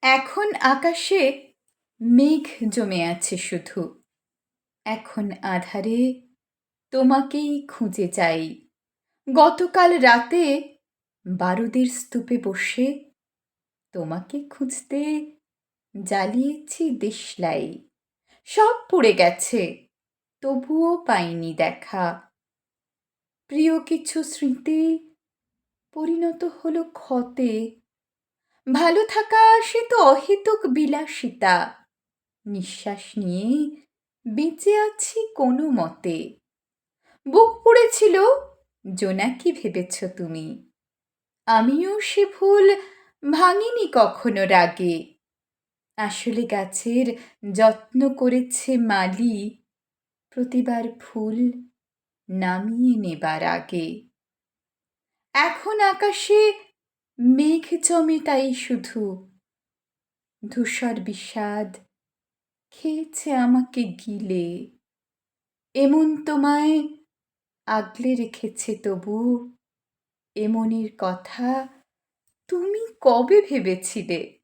এখন আকাশে মেঘ জমে আছে শুধু। এখন আঁধারে তোমাকেই খুঁজে যাই। গতকাল রাতে বারুদের স্তূপে বসে তোমাকে খুঁজতে জ্বালিয়েছি দেশলাই। সব পুড়ে গেছে, তবুও পাইনি দেখা। প্রিয় কিছু স্মৃতি পরিণত হলো ক্ষতে। ভালো থাকা সে তো অহেতুক বিলাসিতা। নিঃশ্বাস নিয়ে বেঁচে আছি কোনো মতে। বুক পুড়েছিল, জোনাকি ভেবেছ তুমি। আমিও সে ভুল ভাঙিনি কখনো রাগে। আসলে গাছের যত্ন করেছে মালি, প্রতিবার ফুল নামিয়ে নেবার আগে। এখন আকাশে মেঘ জমে তাই শুধু। ধূসর বিষাদ খেয়েছে আমাকে গিলে। এমন তোমায় আগলে রেখেছে তবু। এমনের কথা তুমি কবে ভেবেছিলে?